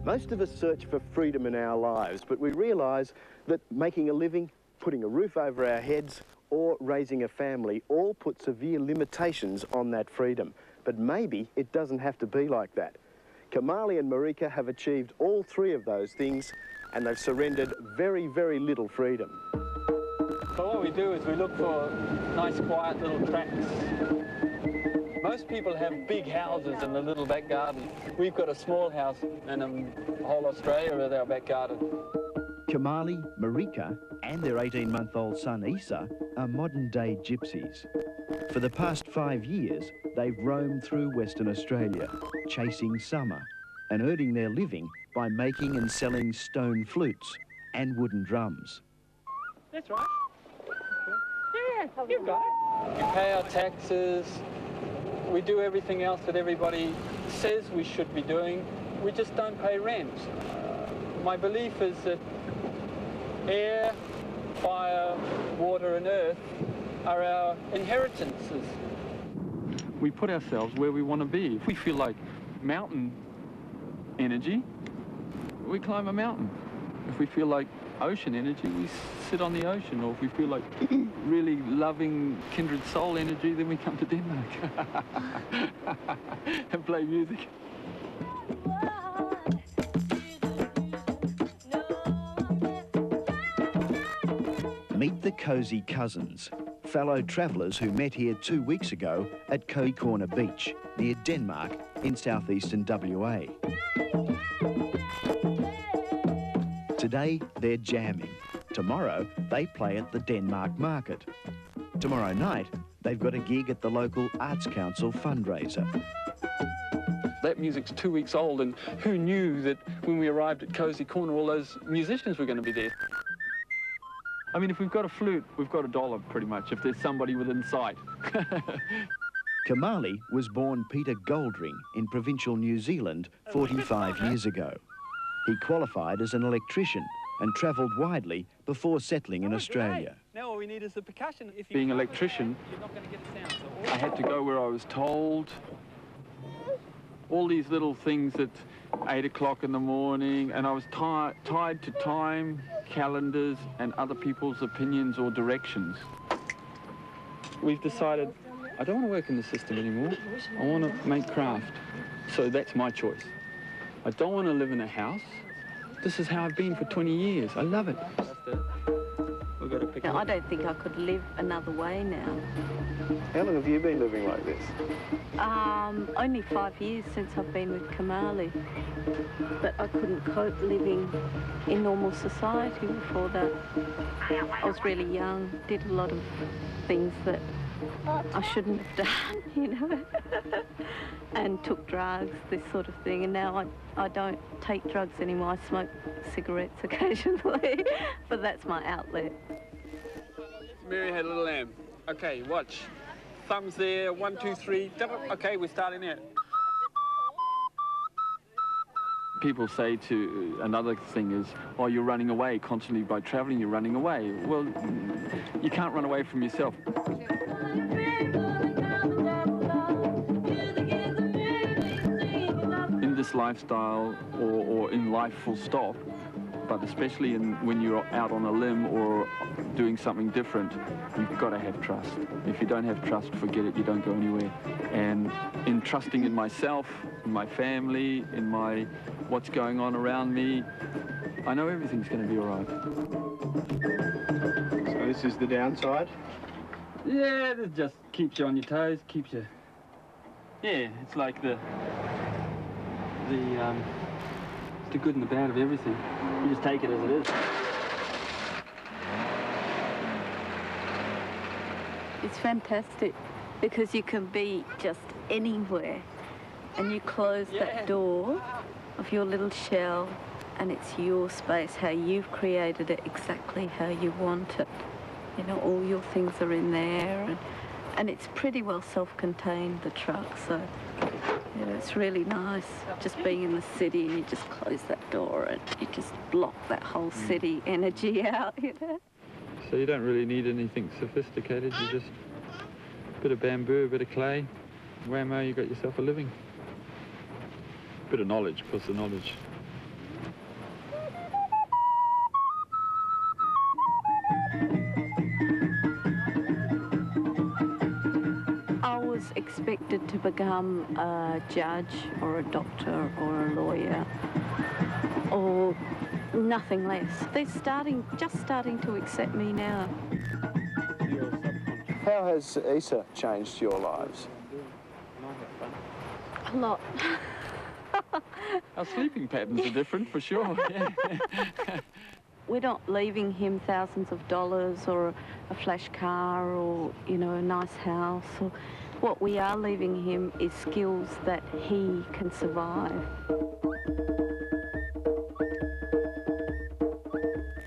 Most of us search for freedom in our lives, but we realise that making a living, putting a roof over our heads, or raising a family all put severe limitations on that freedom. But maybe it doesn't have to be like that. Kamali and Marika have achieved all three of those things, and they've surrendered very, very little freedom. So what we do is we look for nice, quiet little tracks. Most people have big houses in the little back garden. We've got a small house in whole Australia with our back garden. Kamali, Marika and their 18-month-old son Isa are modern-day gypsies. For the past 5 years, they've roamed through Western Australia, chasing summer and earning their living by making and selling stone flutes and wooden drums. That's right. Yeah, you've got it. We pay our taxes. We do everything else that everybody says we should be doing. We just don't pay rent. My belief is that air, fire, water and earth are our inheritances. We put ourselves where we want to be. If we feel like mountain energy, we climb a mountain. If we feel like ocean energy, we sit on the ocean. Or if we feel like really loving kindred soul energy, then we come to Denmark and play music. Meet the Cosy Cousins, fellow travellers who met here 2 weeks ago at Coe Corner Beach, near Denmark in southeastern WA. Today, they're jamming. Tomorrow, they play at the Denmark Market. Tomorrow night, they've got a gig at the local Arts Council fundraiser. That music's 2 weeks old, and who knew that when we arrived at Cosy Corner, all those musicians were going to be there? I mean, if we've got a flute, we've got $1 pretty much, if there's somebody within sight. Kamali was born Peter Goldring in provincial New Zealand 45 years ago. He qualified as an electrician and travelled widely before settling in Australia. Now all we need is the percussion. Being an electrician, I had to go where I was told. All these little things at 8 o'clock in the morning, and I was tied to time, calendars, and other people's opinions or directions. We've decided, I don't want to work in the system anymore. I want to make craft. So that's my choice. I don't want to live in a house. This is how I've been for 20 years. I love it. No, I don't think I could live another way now. How long have you been living like this? Only 5 years since I've been with Kamali. But I couldn't cope living in normal society before that. I was really young, did a lot of things that I shouldn't have done, you know, and took drugs, this sort of thing. And now I don't take drugs anymore. I smoke cigarettes occasionally, but that's my outlet. Mary had a little lamb. Okay, watch. Thumbs there, 1, 2, 3. Okay, we're starting there. People say to, another thing is, oh, you're running away constantly by travelling, you're running away. Well, you can't run away from yourself. In this lifestyle, or in life full stop, but especially when you're out on a limb or doing something different, you've got to have trust. If you don't have trust, forget it, you don't go anywhere. And in trusting in myself, in my family, in what's going on around me, I know everything's going to be all right. So this is the downside? Yeah, it just keeps you on your toes, keeps you... Yeah, it's like the good and the bad of everything. You just take it as it is. It's fantastic because you can be just anywhere and you close that door of your little shell and it's your space, how you've created it, exactly how you want it. You know, all your things are in there and it's pretty well self-contained, the truck, so you know, it's really nice just being in the city and you just close that door and you just block that whole city energy out, you know. So you don't really need anything sophisticated, you just a bit of bamboo, a bit of clay, whammo, you got yourself a living. Bit of knowledge, of course, the knowledge was expected to become a judge or a doctor or a lawyer or nothing less. They're just starting to accept me now. How has ESA changed your lives? A lot. Our sleeping patterns are different, for sure. Yeah. We're not leaving him thousands of dollars or a flash car or, you know, a nice house. Or what we are leaving him is skills that he can survive.